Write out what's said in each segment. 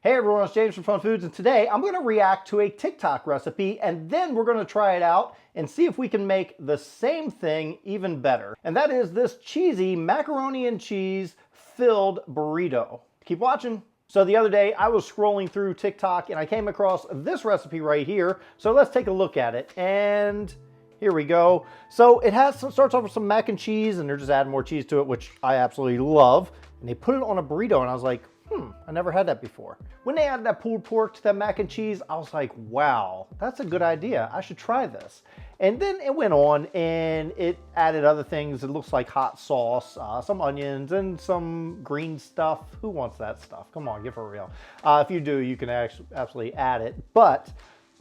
Hey everyone, it's James from FunFoods, and today I'm going to react to a TikTok recipe, and then we're going to try it out and see if we can make the same thing even better. And that is this cheesy macaroni and cheese filled burrito. Keep watching. So the other day I was scrolling through TikTok and I came across this recipe right here. So let's take a look at it. And here we go. So it starts off with some mac and cheese, and they're just adding more cheese to it, which I absolutely love. And they put it on a burrito, and I was like, I never had that before. When they added that pulled pork to that mac and cheese, I was like, wow, that's a good idea. I should try this. And then it went on and it added other things. It looks like hot sauce, some onions, and some green stuff. Who wants that stuff? Come on, get for real. If you do, you can absolutely add it, but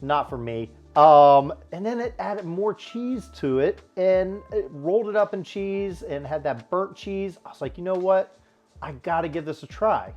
not for me. And then it added more cheese to it, and it rolled it up in cheese and had that burnt cheese. I was like, you know what? I gotta give this a try.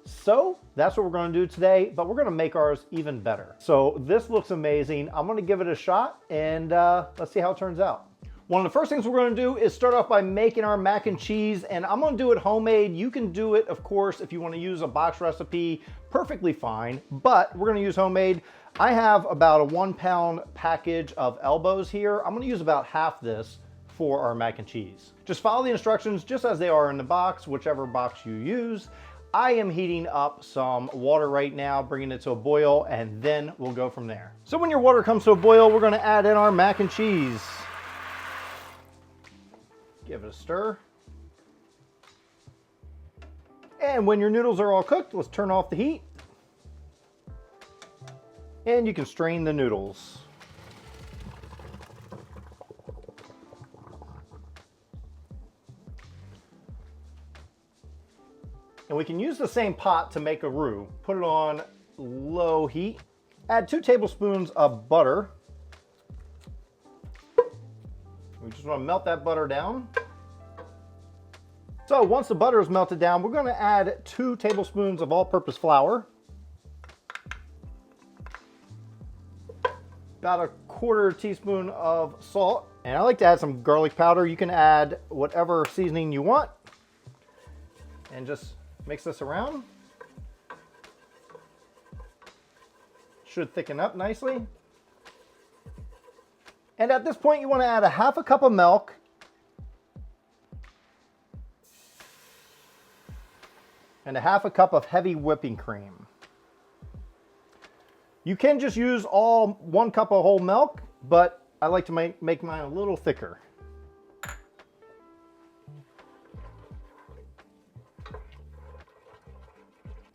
So that's what we're going to do today, but we're going to make ours even better. So this looks amazing. I'm going to give it a shot, and let's see how it turns out. One of the first things we're going to do is start off by making our mac and cheese, and I'm going to do it homemade. You can do it, of course, if you want to use a box recipe, perfectly fine, but we're going to use homemade. I have about a 1 pound package of elbows here. I'm going to use about half this for our mac and cheese. Just follow the instructions just as they are in the box, whichever box you use. I am heating up some water right now, bringing it to a boil, and then we'll go from there. So when your water comes to a boil, we're going to add in our mac and cheese. Give it a stir. And when your noodles are all cooked, let's turn off the heat. And you can strain the noodles. And we can use the same pot to make a roux. Put it on low heat. Add 2 tablespoons of butter. We just want to melt that butter down. So once the butter is melted down, we're going to add 2 tablespoons of all-purpose flour. About a 1/4 teaspoon of salt. And I like to add some garlic powder. You can add whatever seasoning you want. And just mix this around. Should thicken up nicely. And at this point, you want to add a 1/2 cup of milk. And a 1/2 cup of heavy whipping cream. You can just use all 1 cup of whole milk, but I like to make mine a little thicker.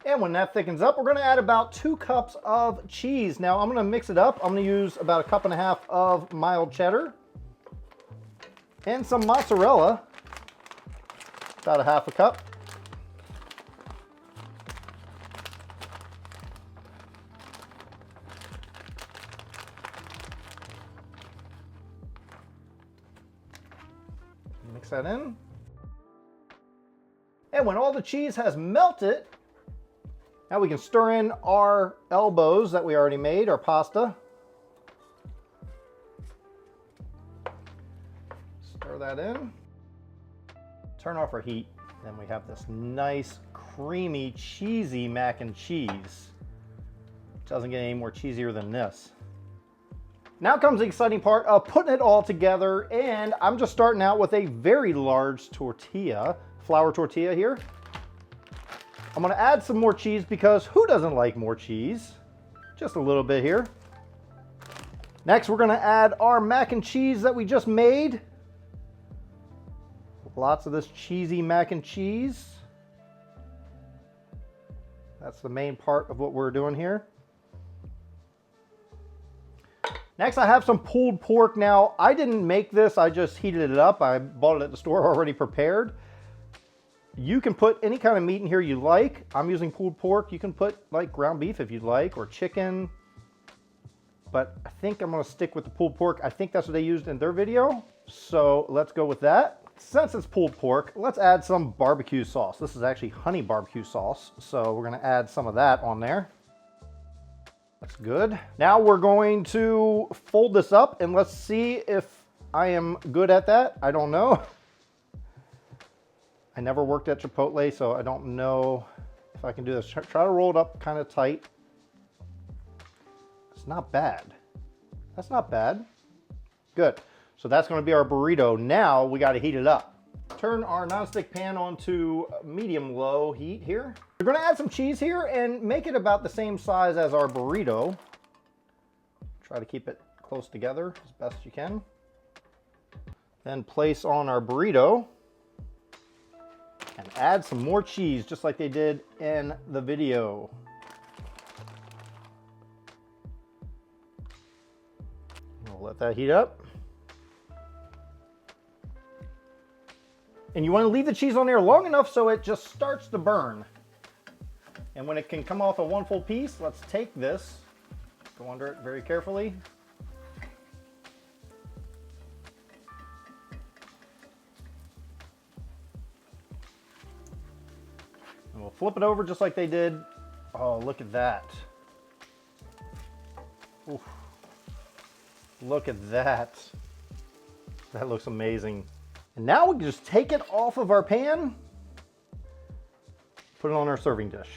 And when that thickens up, we're going to add about 2 cups of cheese. Now I'm going to mix it up. I'm going to use about 1.5 cups of mild cheddar and some mozzarella, about a 1/2 cup. Mix that in. And when all the cheese has melted, now we can stir in our elbows that we already made, our pasta. Stir that in. Turn off our heat. Then we have this nice, creamy, cheesy mac and cheese. Doesn't get any more cheesier than this. Now comes the exciting part of putting it all together, and I'm just starting out with a very large tortilla, flour tortilla here. I'm going to add some more cheese because who doesn't like more cheese? Just a little bit here. Next, we're going to add our mac and cheese that we just made. Lots of this cheesy mac and cheese. That's the main part of what we're doing here. Next, I have some pulled pork. Now, I didn't make this. I just heated it up. I bought it at the store already prepared. You can put any kind of meat in here you like. I'm using pulled pork. You can put like ground beef if you'd like, or chicken. But I think I'm going to stick with the pulled pork. I think that's what they used in their video. So let's go with that. Since it's pulled pork, let's add some barbecue sauce. This is actually honey barbecue sauce. So we're going to add some of that on there. That's good. Now we're going to fold this up, and let's see if I am good at that. I don't know. I never worked at Chipotle, so I don't know if I can do this. Try to roll it up kind of tight. It's not bad. That's not bad. Good. So that's going to be our burrito. Now we got to heat it up. Turn our nonstick pan onto medium-low heat here. We're going to add some cheese here and make it about the same size as our burrito. Try to keep it close together as best you can. Then place on our burrito and add some more cheese just like they did in the video. We'll let that heat up. And you want to leave the cheese on there long enough so it just starts to burn. And when it can come off of one full piece, let's take this, go under it very carefully. And we'll flip it over just like they did. Oh, look at that. Oof. Look at that. That looks amazing. And now we can just take it off of our pan, put it on our serving dish.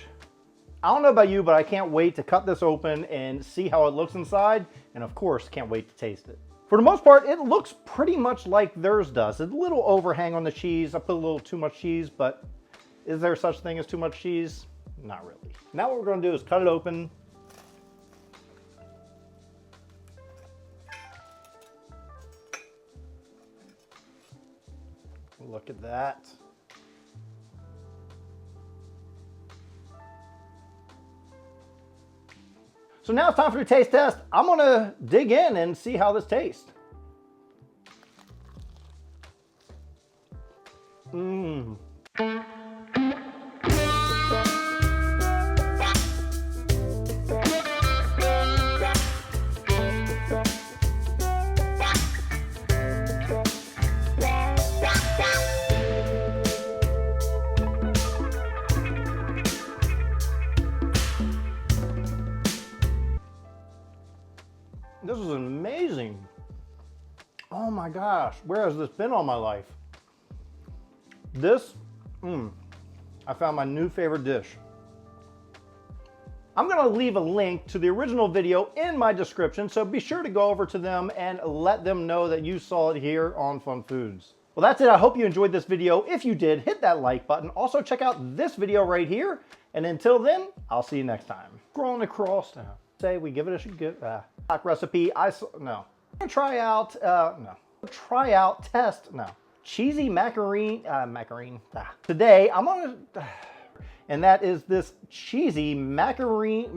I don't know about you, but I can't wait to cut this open and see how it looks inside. And of course, can't wait to taste it. For the most part, it looks pretty much like theirs does. It's a little overhang on the cheese. I put a little too much cheese, but is there such thing as too much cheese? Not really. Now what we're gonna do is cut it open. Look at that. So now it's time for the taste test. I'm gonna dig in and see how this tastes. Mmm. This is amazing. Oh my gosh, where has this been all my life? This, I found my new favorite dish. I'm gonna leave a link to the original video in my description, so be sure to go over to them and let them know that you saw it here on FunFoods. Well, that's it. I hope you enjoyed this video. If you did, hit that like button. Also, check out this video right here. And until then, I'll see you next time. Scrolling across now. Say we give it a good recipe. Try out, test, no. Cheesy macaroni. Today, I'm gonna, and that is this cheesy macaroni,